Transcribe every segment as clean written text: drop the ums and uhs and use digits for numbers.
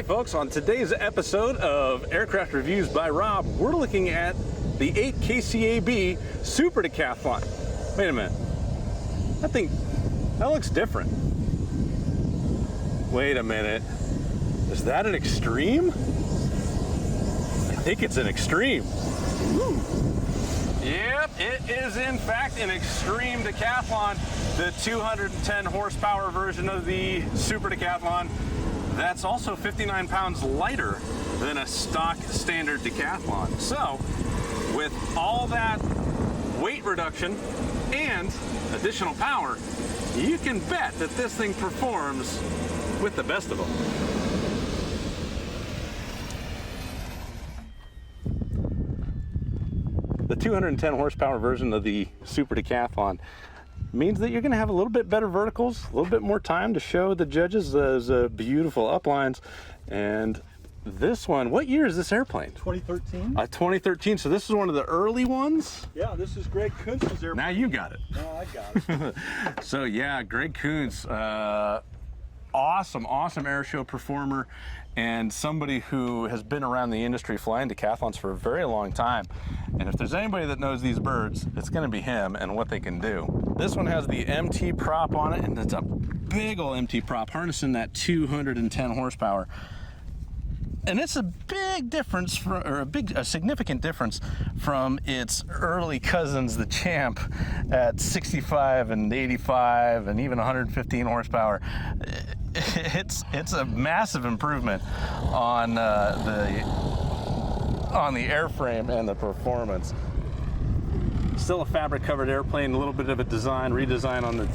Hey folks, on today's episode of Aircraft Reviews by Rob, we're looking at the 8 kcab Super Decathlon. Wait a minute, that looks different. Wait a minute, is that an Xtreme? I think it's an Xtreme. Ooh. Yep, it is in fact an Xtreme Decathlon, the 210 horsepower version of the Super Decathlon. That's also 59 pounds lighter than a stock standard Decathlon. So, with all that weight reduction and additional power, you can bet that this thing performs with the best of them. The 210 horsepower version of the Super Decathlon means that you're going to have a little bit better verticals, a little bit more time to show the judges those beautiful uplines. And this one, what year is this airplane? 2013. 2013, so this is one of the early ones? Yeah, this is Greg Kuntz's airplane. Now you got it. No, I got it. So yeah, Greg Kuntz, awesome air show performer, and somebody who has been around the industry flying decathlons for a very long time. And if there's anybody that knows these birds, it's going to be him and what they can do. This one has the MT prop on it, and it's a big old MT prop harnessing that 210 horsepower. And it's a big difference, a significant difference from its early cousins, the Champ, at 65 and 85 and even 115 horsepower. It's a massive improvement on the airframe and the performance. Still a fabric covered airplane, a little bit of a redesign on the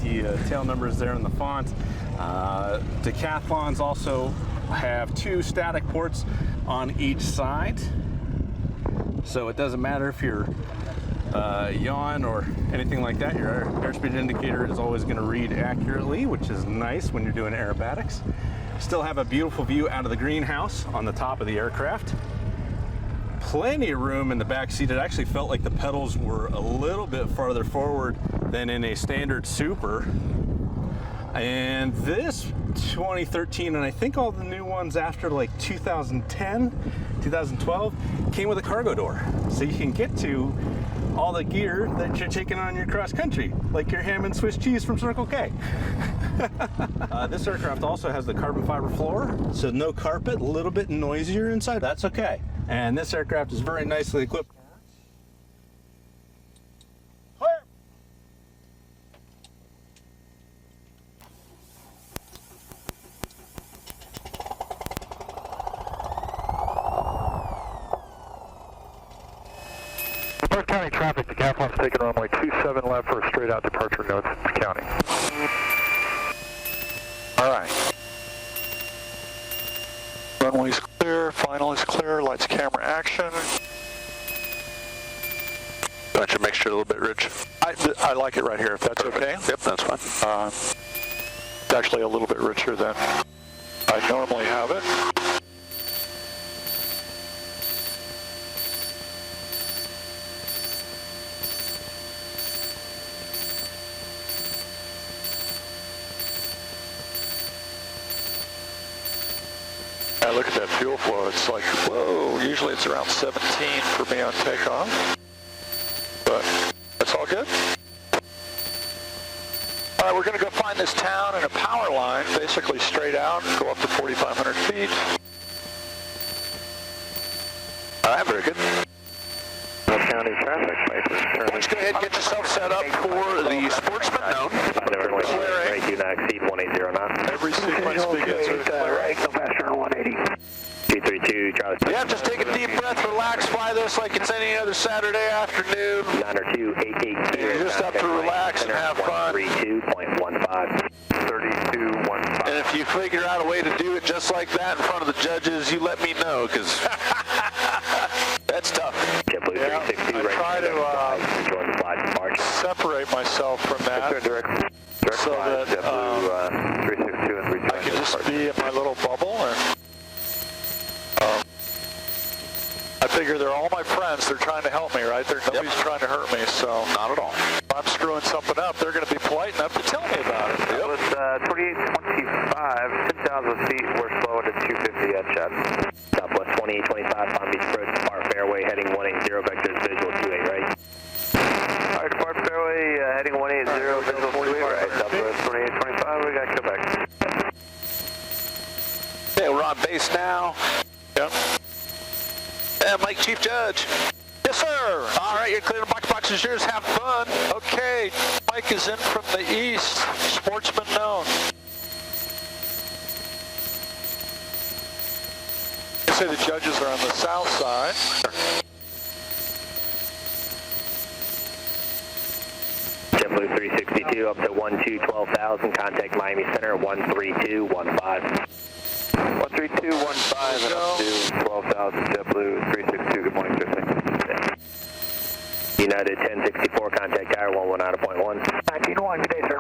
tail numbers there in the font. Decathlons also have 2 static ports on each side, so it doesn't matter if you're yaw or anything like that, your airspeed indicator is always going to read accurately, which is nice when you're doing aerobatics. Still have a beautiful view out of the greenhouse on the top of the aircraft. Plenty of room in the back seat. It actually felt like the pedals were a little bit farther forward than in a standard Super. And this 2013, and I think all the new ones after like 2010, 2012, came with a cargo door. So you can get to all the gear that you're taking on your cross country, like your ham and Swiss cheese from Circle K. This aircraft also has the carbon fiber floor, so no carpet, a little bit noisier inside, that's okay. And this aircraft is very nicely equipped. North County traffic, Decathlon's taking runway 27 left for a straight out departure north county. All right. Runway's clear, final is clear, lights, camera, action. Want your mixture a little bit rich? I like it right here, if that's Perfect. okay. Yep, that's fine. It's actually a little bit richer than I normally have it. Look at that fuel flow. It's like, whoa, usually it's around 17 for me on takeoff, but that's all good. All right, we're going to go find this town and a power line, basically straight out, go up to 4,500 feet. All right, very good. North County traffic, Why don't you go ahead and get yourself set up for the Sportsman known. Clearing. Do not exceed 180 knots. Every sequence begins with clearing. Right, no faster than 180. 232, Charlie. Yeah, just take a deep breath, relax, fly this like it's any other Saturday afternoon. 902-880. You just have to relax and have fun. 132.15. 32.15. And if you figure out a way to do it just like that in front of the judges, you let me know, because that's tough. Yeah, I try to separate myself from that so that I can just be in my little bubble. And I figure they're all my friends. They're trying to help me, right? Nobody's trying to hurt me, so. Not at all. If I'm screwing something up, they're going to be polite enough to tell me about it. That was 2825, 10,000 feet, we're slowing to 250 got shot. Southwest 2825, Palm Beach Approach, Bar Fairway, heading 180, vectors visual 28, right? Alright, Bar Fairway, heading 180, visual 28, right. Southwest 2825, we got Quebec. Okay, we're on base now. Yep. And Mike, Chief Judge. Yes, sir. All right, you're clear. The box is yours. Have fun. Okay, Mike is in from the east. Sportsman known. You say the judges are on the south side. JetBlue 362 up to 12,000, contact Miami Center 13215. 13215 and up to 12,000, JetBlue 362, good morning, Tristan. United 1064, contact Tower 119.1. 19-1, good day, sir.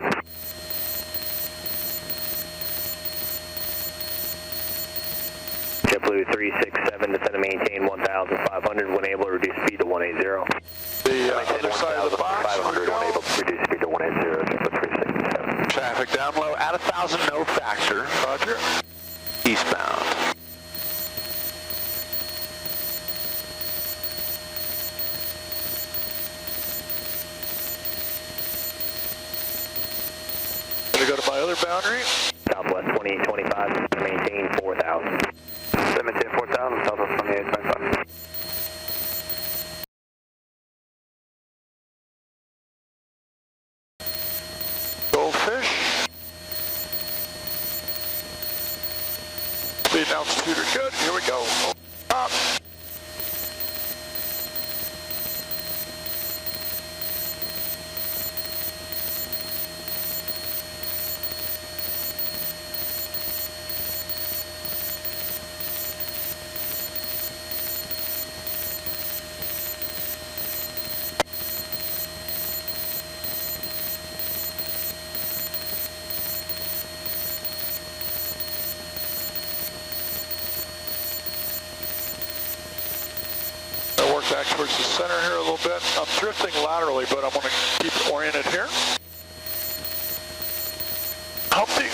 JetBlue 367, descend and maintain 1,500, when able to reduce speed to 180. The other side of the box. 500, when able to reduce speed to 180, JetBlue 367. Traffic down low at 1,000, no factor. Roger. Eastbound. Gonna go to my other boundary. Southwest 2825, maintain 4,000. 710 4,000, Southwest 2825. Goldfish. Speed and altitude are good. Here we go. Up. Back towards the center here a little bit. I'm drifting laterally, but I'm going to keep it oriented here. Healthy.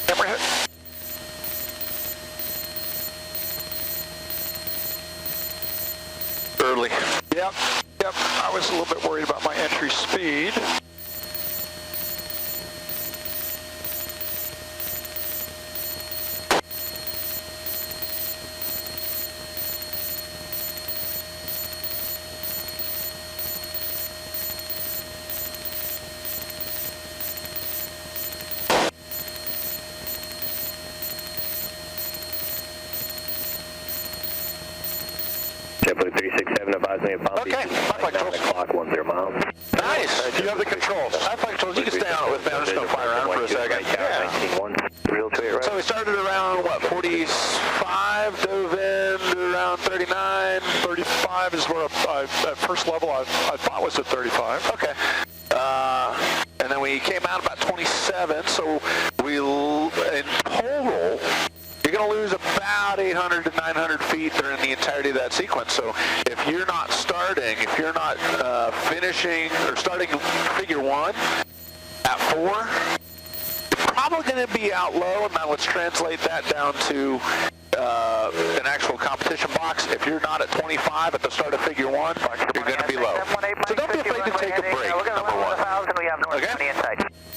Hammerhead. Early. Yep. I was a little bit worried about my entry speed. JetBlue 367, advise me of Palm Beach. Okay, I like 9 o'clock, 10 miles. Nice. You have the controls. I like controls. You can stay on it with me. I'm just going to fly around for a second. Yeah. 19-1, real to it, right? So we started around, what, 45, dove in around 39. 35 is where at first level I thought was at 35. Okay. And then we came out about 27, so in total, you're going to lose about 800 to 900 feet during the entirety of that sequence. So if you're not starting, if you're not finishing or starting figure one at 4, you're probably going to be out low. And now let's translate that down to an actual competition box. If you're not at 25 at the start of figure one, you're going to be low. So don't be afraid to take a break, number one. Okay?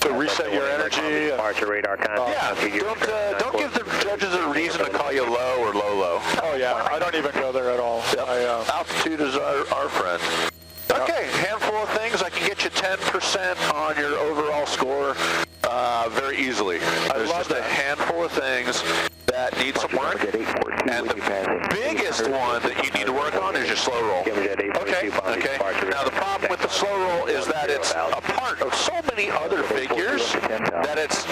So reset your energy. Departure radar contact. Yeah, don't give the judges a reason to call you low or low. Oh yeah, I don't even go there at all. Yep. Altitude is our friend. Okay, handful of things. I can get you 10% on your overall score very easily. There's just a handful of things that need some work. And the biggest one that you need to work on is your slow roll. Okay. Now the problem with the slow roll is that it's a part of so many other figures that it's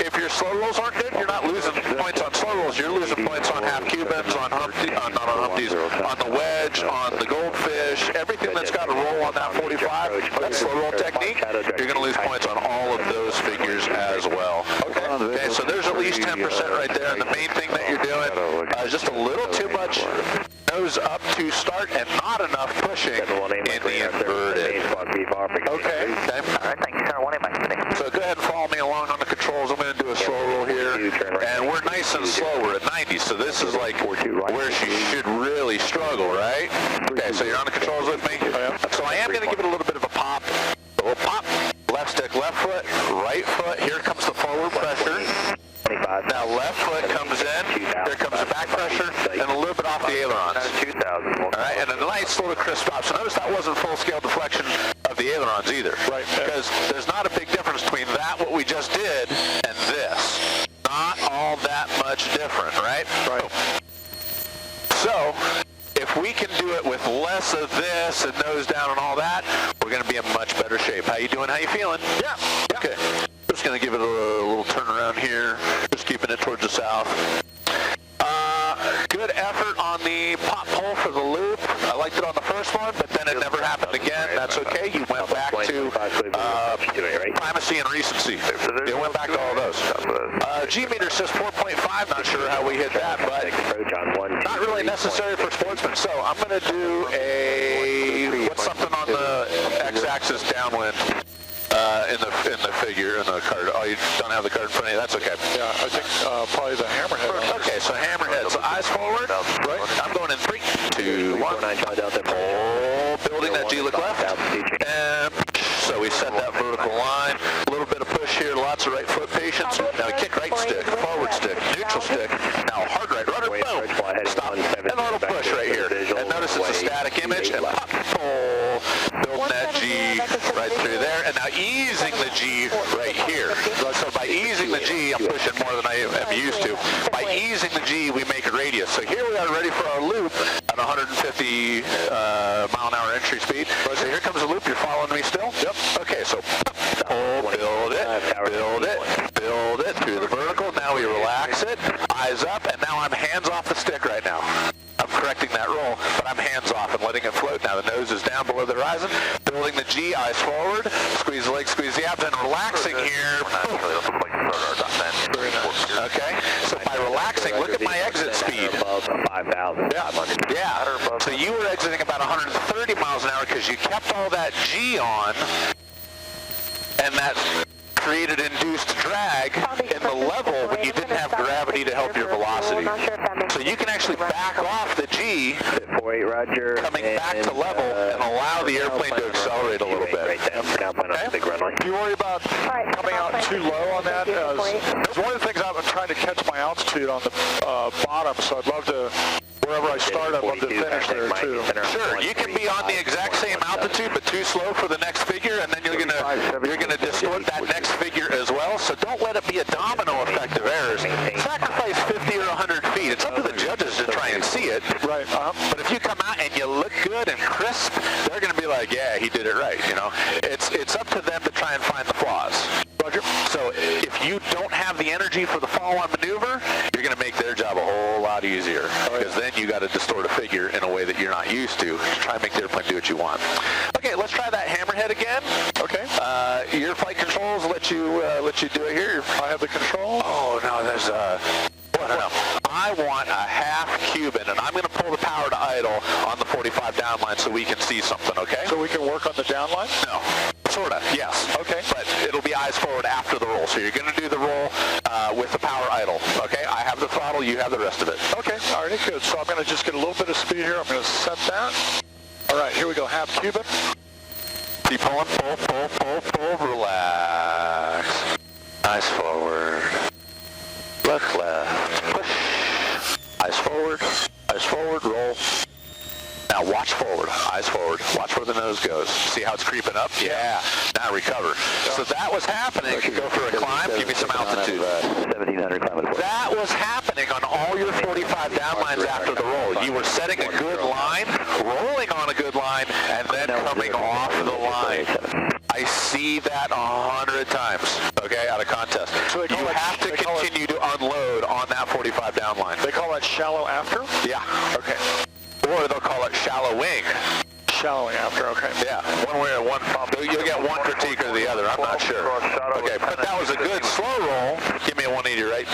if your slow rolls aren't good, you're not losing points on slow rolls. You're losing points on half cubans, on Humpty, not on Humpties, on the wedge, on the goldfish, everything that's got a roll on that 45. That slow roll technique, you're going to lose points on all of those figures as well. Okay. So there's at least 10% 10% right there. And the main thing that you're doing is just a little too much nose up to start and not enough pushing in the inverted. Okay. All right, thank you, sir. 1 back. So go ahead and follow me along on the controls. I'm going to do a slow roll here. And we're nice and slow. We're at 90, so this is like where she should really struggle, right? Okay, so you're on the controls with me? So I am going to give it a little bit of a pop. A little pop. Left stick, left foot, right foot. Here comes the forward pressure. Now left foot comes in. Here comes the back pressure. And a little bit off the ailerons. All right, and a nice little crisp stop. So notice that wasn't full scale deflection of the ailerons either. Right. Because there's not a big difference between that, what we just did, and this. Not all that much different, right? Right. So, if we can do it with less of this and nose down and all that, we're going to be in much better shape. How you doing? How you feeling? Yeah. Okay. Just going to give it a little turn around here. Just keeping it towards the south. Good effort on the pop pull for the loop. I liked it on the first one, but then it never happened again. That's okay. You went back to primacy and recency. You went back to all those. G meter says 4.5. Not sure how we hit that, but not really necessary for Sportsman. So I'm going to do what's something on the x-axis downwind. In the figure, in the card. Oh, you don't have the card in front of you? That's okay. Yeah, I think probably the hammerhead. Okay, so hammerhead. So eyes forward. Right. I'm going in 3, 2, 1. Oh, building that G look left. And so we set that vertical line. A little bit of push here. Lots of right foot patience. Now we kick right stick, forward stick, neutral stick. Now hard right rudder. Boom. Stop. And a little push right here. And notice it's a static image. And pop, pull. Building that G right through there. And now easing the G right here. So by easing the G, I'm pushing more than I am used to. By easing the G, we make a radius. So here we are ready for our loop at 150 mile an hour entry speed. So here comes the loop. You're following me still? Yep. Okay, so pull, build it, build it through the vertical. Now we relax it, eyes up, and now I'm hands off the stick right now. I'm correcting that roll, but I'm hands off and letting it float. Now the nose is down below the horizon. Building the G, eyes forward. Squeeze the leg, squeeze the abs, and relaxing here. Okay, so by relaxing, look at my exit speed. Yeah. So you were exiting about 130 miles an hour because you kept all that G on, and that created induced drag in the level when you didn't have gravity to help your velocity. So you can actually back off the G coming back to level and allow the airplane to accelerate a little bit. Okay? Do you worry about coming out too low on that? As one of the things I've been trying to catch my altitude on the bottom, so I'd love to, wherever I start, I'd love to finish there too. Sure, you can be on the exact same altitude, but too slow for the next figure, and then you're gonna distort that next figure as well. So don't let it be a domino effect of errors. Sacrifice 50 or 100 feet. It's up to the judges to try and see it. Right. But if you come out and you look good and crisp, they're going to be like, yeah, he did it right. You know, it's up to them to try and find the flaws. Roger. So if you don't have the energy for the follow-on maneuver, you're going to make their job a whole lot easier, because then you got to distort a figure in a way that you're not used to try and make the airplane do what you want. Okay, let's try that hammerhead again. Okay. Your flight controls let you do it here. I have the control. Oh no, there's no. I want a half Cuban, and I'm going to pull the power to idle on the 45 downline so we can see something. Okay. So we can work on the downline? No. Sort of, yes. Okay. But it'll be eyes forward after the roll. So you're going to do the roll with the power idle. Okay? I have the throttle, you have the rest of it. Okay, all right, good. So I'm going to just get a little bit of speed here. I'm going to set that. All right, here we go. Half Cuban. Keep pulling, pull, relax. Eyes forward. Look left. Push. Eyes forward, roll. Now watch forward, eyes forward. Watch where the nose goes. See how it's creeping up? Yeah. Now recover. So that was happening. Go for a climb. Give me some altitude. 1700 climb. That was happening on all your 45 downlines after the roll. You were setting a good line, rolling on a good line, and then coming off the line. I see that 100 times, okay, out of contest. So you have to continue to unload on that 45 downline. They call that shallow after? Yeah. Okay. Or they'll call it shallow wing. Shallowing after, okay. Yeah, one way or one. You'll get one critique or the other. I'm not sure. Okay, but that was a good slow roll. Give me a 180 right.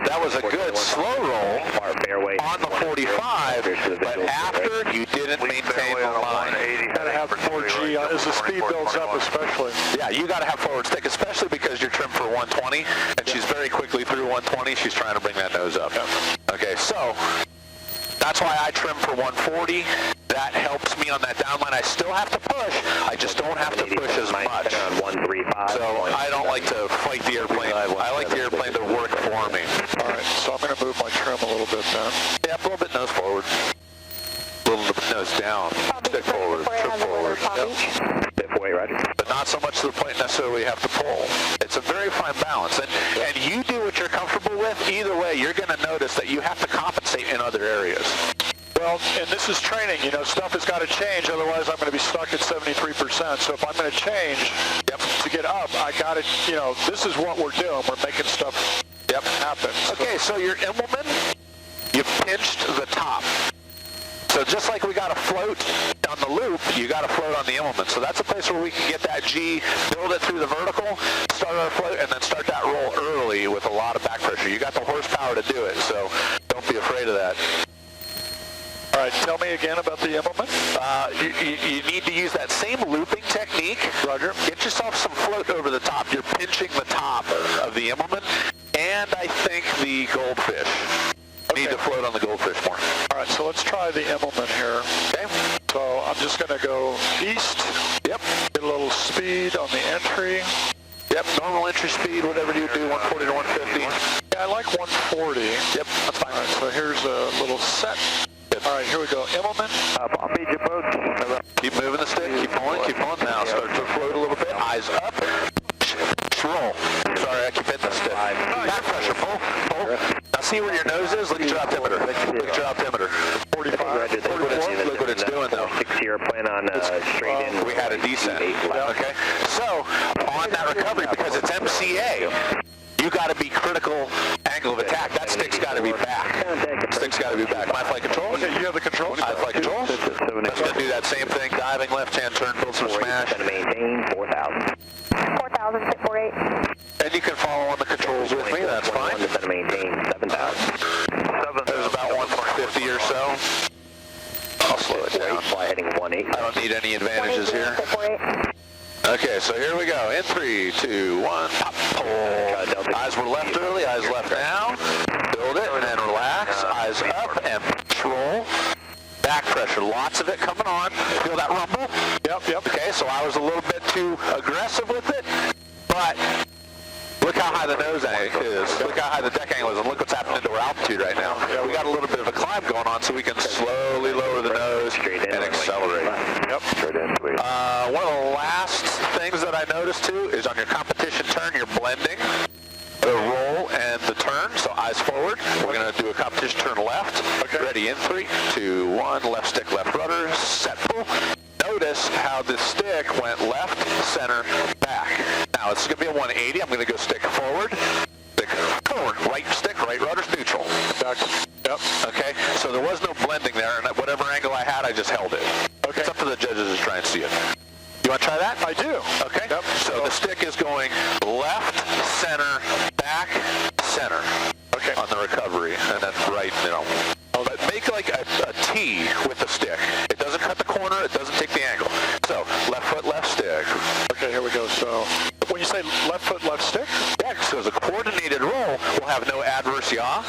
That was a good slow roll on the 45, but after you didn't maintain the line. Gotta have more G as the speed builds up, especially. Yeah, you got to have forward stick, especially because you're trimmed for 120, and she's very quickly through 120. She's trying to bring that nose up. Okay, so that's why I trim for 140. That helps me on that downline. I still have to push. I just don't have to push as much. So I don't like to fight the airplane. I like the airplane to work for me. All right, so I'm going to move my trim a little bit then. Yeah, a little bit nose forward. A little bit nose down. Stick forward. Trim forward. But not so much to the point necessarily you have to pull. It's a very fine balance. And you do what you're comfortable with. Either way, you're going to notice that you have to compensate in other areas. Well, and this is training, you know, stuff has got to change, otherwise I'm going to be stuck at 73%. So if I'm going to change to get up, I got to, you know, this is what we're doing. We're making stuff happen. Okay, so your Immelmann, you pinched the top. So just like we got a float on the loop, you got a float on the Immelmann. So that's a place where we can get that G, build it through the vertical, start our float, and then start that roll early with a lot of back pressure. You got the horsepower to do it, so don't be afraid of that. All right, tell me again about the Immelmann. You need to use that same looping technique. Roger. Get yourself some float over the top. You're pinching the top of the Immelmann, and I think the goldfish. Need to float on the goldfish more. All right, so let's try the Immelmann here. Okay. So I'm just going to go east. Yep. Get a little speed on the entry. Yep, normal entry speed, whatever you do, 140 to 150. Yeah, I like 140. Yep, that's fine. All right, so here's a little set. All right, here we go. Immelmann. Keep moving the stick. Keep pulling. Keep pulling. Now start to float a little bit. Eyes up. Roll. Sorry, I keep hitting the stick. Back pressure. Pull. Pull. Now see where your nose is. Look at your altimeter. Look at your altimeter. 45. Look what it's doing though. 6-year plan on straight in. We had a descent. Okay. So on that recovery, because it's MCA, you got to be critical angle of attack. That stick's got to be back. Stick's got to be back. My flight control. Okay, you have the controls. I have flight controls. That's going to do that same thing. Diving left hand turn, build some smash. Maintain 4,000. 4,000, 648. And you can follow on the controls with me. That's fine. Maintain 7,000. There's about 150 or so. I'll slow it down. Fly heading 18. I don't need any advantages here. Okay, so here we go. In 3, 2, 1, pop, pull. Eyes were left early, eyes left now. Build it, and then relax. Eyes up, and roll. Back pressure, lots of it coming on. Feel that rumble? Yep. Okay, so I was a little bit too aggressive with it, but look how high the nose angle is. Look how high the deck angle is, and look what's happening to our altitude right now. We got a little bit of a climb going on, so we can slowly lower the nose and accelerate. One of the last things that I noticed too is on your competition turn, you're blending the roll and the turn. So eyes forward. We're going to do a competition turn left. Okay. Ready in 3, 2, 1. Left stick, left rudder. Set, pull. Notice how the stick went left, center, back. Now it's going to be a 180. I'm going to go stick forward. Stick forward. Right stick, right rudder's neutral. Back. Yep. Okay. So there was no blending there, and whatever angle I had, I just held it. Okay. It's up to the judges to try and see it. You want to try that? I do. Okay. Yep. So the stick is going left, center, back, center. Okay. On the recovery, and then right middle. But make like a T with the stick. It doesn't cut the corner. It doesn't take the angle. So left foot, left stick. Okay, here we go. So when you say left foot, left stick? Yeah, so as a coordinated roll, we'll have no adverse yaw.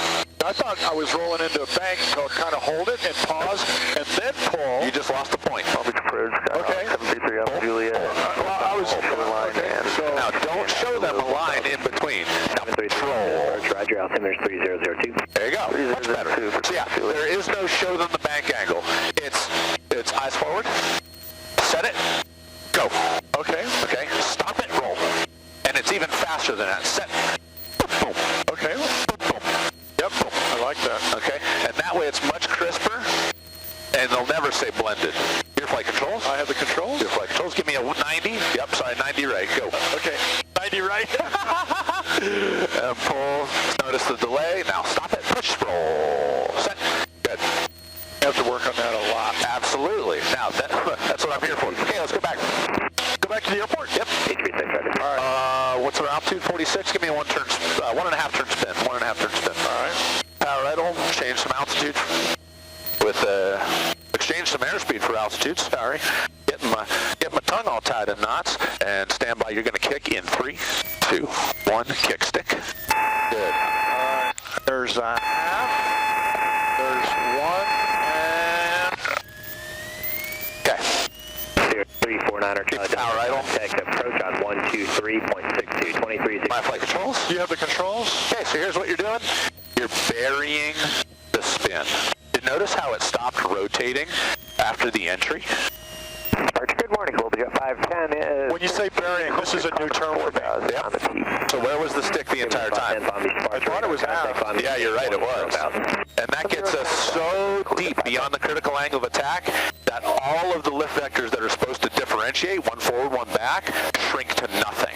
I thought I was rolling into a bank, so kind of hold it and pause, and then pull. You just lost the point. Okay. 733 Alpha Juliet. Well, I was... Okay, so now, don't show them a line in between. Now, control. Roger, altimeter 3002. There you go. Much better. So yeah, there is no show them the bank angle. It's eyes forward. Set it. Go. Okay. Okay. Stop it. Roll. And it's even faster than that. Set. Boom. Okay. Boom. Yep. I like that. Okay. And that way it's much crisper, and they'll never say blended. Your flight controls? I have the controls. Your flight controls. Give me a 90. Yep. Sorry, 90 right. Go. Okay. 90 right. And pull. Notice the delay. Now stop it. Push. Roll. Set. Good. You have to work on that a lot. Absolutely. Now that's what I'm here for. Okay, let's go back. Go back to the airport. Yep. H36. All right. What's our altitude? 46. Give me a 1.5 turn spin. 1.5 turn spin. exchange some altitude with exchange some airspeed for altitude. Sorry, get my tongue all tied in knots, and stand by. You're going to kick in 3, 2, 1. Kick stick. Good. There's a half. There's one, and... Okay. 349er Charlie, power idle. contact approach on 123.62, 23. My flight controls. You have the controls? Okay, so here's what you're doing. You're burying the spin. You notice how it stopped rotating after the entry? Archer, good morning. Global Jet 510 is... When you say burying, this is a new term for me. Yep. So where was the stick the entire time? I thought it was half. Yeah, you're right, it was. And that gets us so deep beyond the critical angle of attack that all of the lift vectors that are supposed to differentiate, one forward, one back, shrink to nothing.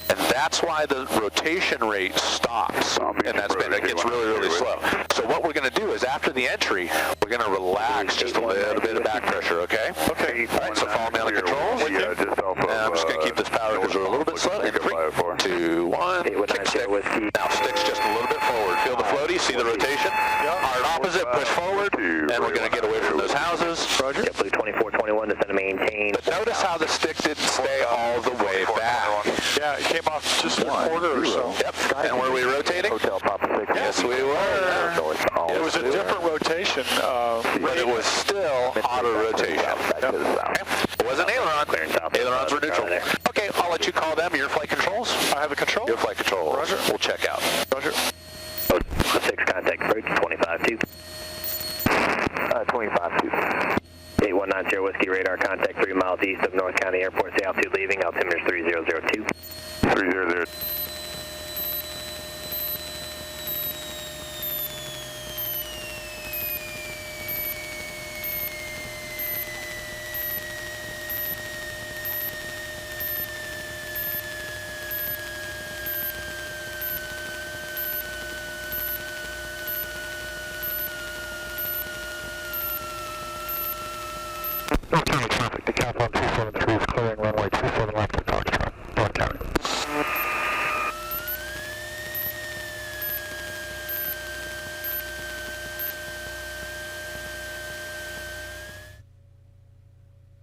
And that's why the rotation rate stops in that spin. It gets really, really slow. So what we're going to do is after the entry, we're going to relax just a little bit of back pressure, okay? Okay. All right, so follow me on the controls. Yeah, just off of, I'm just going to keep this power control a little bit slow. In 3, 2, 1, kick stick. Now sticks just a little bit forward. Feel the floaty, see the rotation? Hard opposite, push forward, and we're going to get away from those houses. Roger. JetBlue 2421, descend to maintain. But notice how the stick didn't stay all the way back. Yeah, it came off just a quarter or so. Yep. And were we rotating? Hotel Papa 6. Yes, we were. It was a different rotation. But it was still auto rotation. Okay. It wasn't aileron. Ailerons were neutral. Okay, I'll let you call them your flight controls. I have a control. Your flight controls. Roger. We'll check out. Roger. 6 contact approach, 25-2. 25-2. 8190 Whiskey radar contact 3 miles east of North County Airport. The altitude leaving, altimeter 3002. 300. North County traffic, Decathlon 273 is clearing runway 27 left of Foxtrot, North County.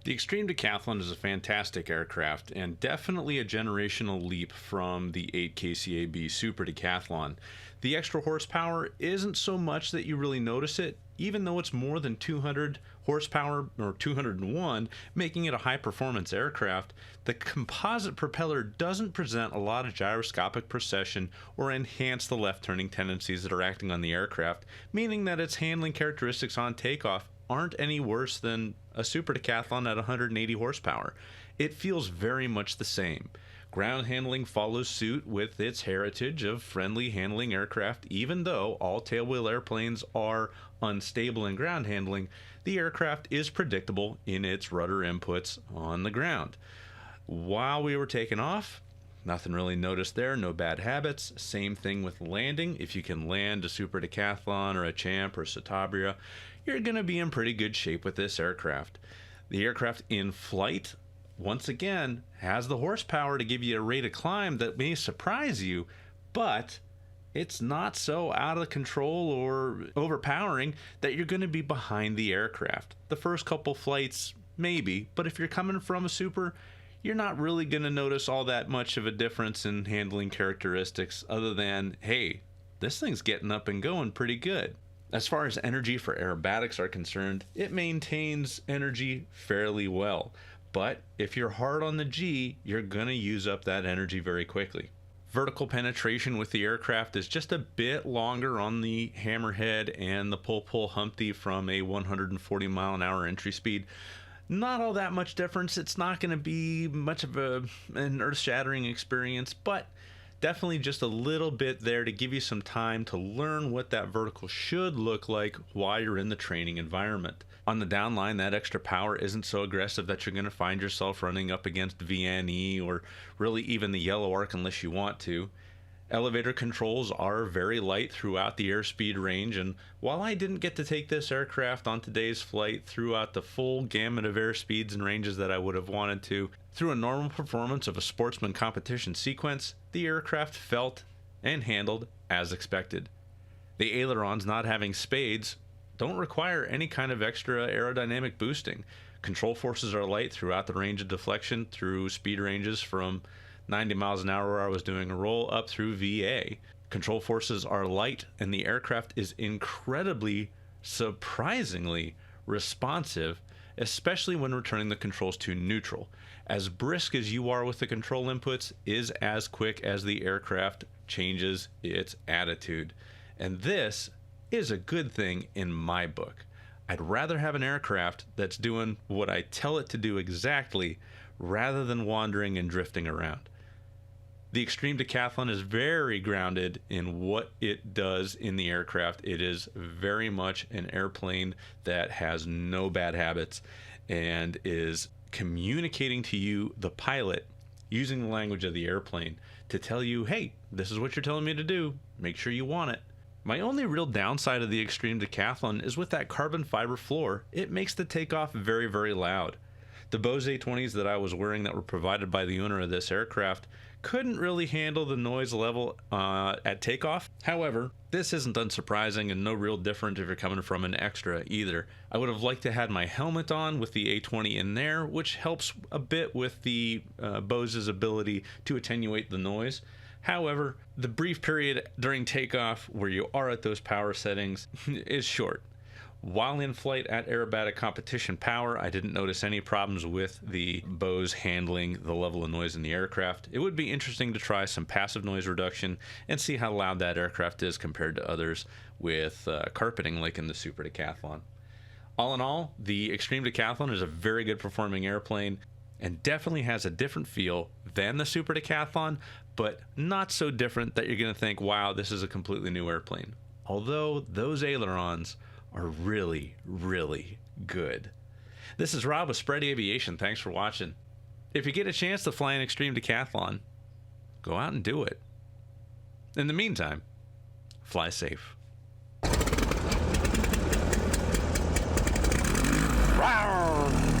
The Xtreme Decathlon is a fantastic aircraft and definitely a generational leap from the 8 kCAB Super Decathlon. The extra horsepower isn't so much that you really notice it, even though it's more than 200 horsepower, or 201, making it a high-performance aircraft. The composite propeller doesn't present a lot of gyroscopic precession or enhance the left-turning tendencies that are acting on the aircraft, meaning that its handling characteristics on takeoff aren't any worse than a Super Decathlon at 180 horsepower. It feels very much the same. Ground handling follows suit with its heritage of friendly handling aircraft. Even though all tailwheel airplanes are unstable in ground handling, the aircraft is predictable in its rudder inputs on the ground. While we were taking off, nothing really noticed there, no bad habits. Same thing with landing. If you can land a Super Decathlon or a Champ or a Citabria, you're going to be in pretty good shape with this aircraft. The aircraft in flight, once again, has the horsepower to give you a rate of climb that may surprise you, but it's not so out of control or overpowering that you're going to be behind the aircraft. The first couple flights, maybe, but if you're coming from a Super, you're not really going to notice all that much of a difference in handling characteristics other than, hey, this thing's getting up and going pretty good. As far as energy for aerobatics are concerned, it maintains energy fairly well. But if you're hard on the G, you're going to use up that energy very quickly. Vertical penetration with the aircraft is just a bit longer on the hammerhead and the pull Humpty from a 140 mile an hour entry speed. Not all that much difference. It's not going to be much of an earth-shattering experience, but definitely just a little bit there to give you some time to learn what that vertical should look like while you're in the training environment. On the downline, that extra power isn't so aggressive that you're going to find yourself running up against VNE or really even the yellow arc unless you want to. Elevator controls are very light throughout the airspeed range, and while I didn't get to take this aircraft on today's flight throughout the full gamut of airspeeds and ranges that I would have wanted to, through a normal performance of a Sportsman competition sequence, the aircraft felt and handled as expected. The ailerons not having spades don't require any kind of extra aerodynamic boosting. Control forces are light throughout the range of deflection through speed ranges from 90 miles an hour where I was doing a roll up through VA. Control forces are light and the aircraft is incredibly, surprisingly responsive, especially when returning the controls to neutral. As brisk as you are with the control inputs is as quick as the aircraft changes its attitude. And this is a good thing in my book. I'd rather have an aircraft that's doing what I tell it to do exactly rather than wandering and drifting around. The Xtreme Decathlon is very grounded in what it does in the aircraft. It is very much an airplane that has no bad habits and is communicating to you, the pilot, using the language of the airplane to tell you, hey, this is what you're telling me to do. Make sure you want it. My only real downside of the Xtreme Decathlon is with that carbon fiber floor. It makes the takeoff very, very loud. The Bose A20s that I was wearing that were provided by the owner of this aircraft couldn't really handle the noise level at takeoff. However, this isn't unsurprising and no real different if you're coming from an extra either. I would have liked to have my helmet on with the A20 in there, which helps a bit with the Bose's ability to attenuate the noise. However, the brief period during takeoff where you are at those power settings is short. While in flight at aerobatic competition power, I didn't notice any problems with the Bose handling the level of noise in the aircraft. It would be interesting to try some passive noise reduction and see how loud that aircraft is compared to others with carpeting like in the Super Decathlon. All in all, the Xtreme Decathlon is a very good performing airplane and definitely has a different feel than the Super Decathlon, but not so different that you're going to think, wow, this is a completely new airplane. Although those ailerons are really, really good. This is Rob with Spread Aviation. Thanks for watching. If you get a chance to fly an Xtreme Decathlon, go out and do it. In the meantime, fly safe. Rawr!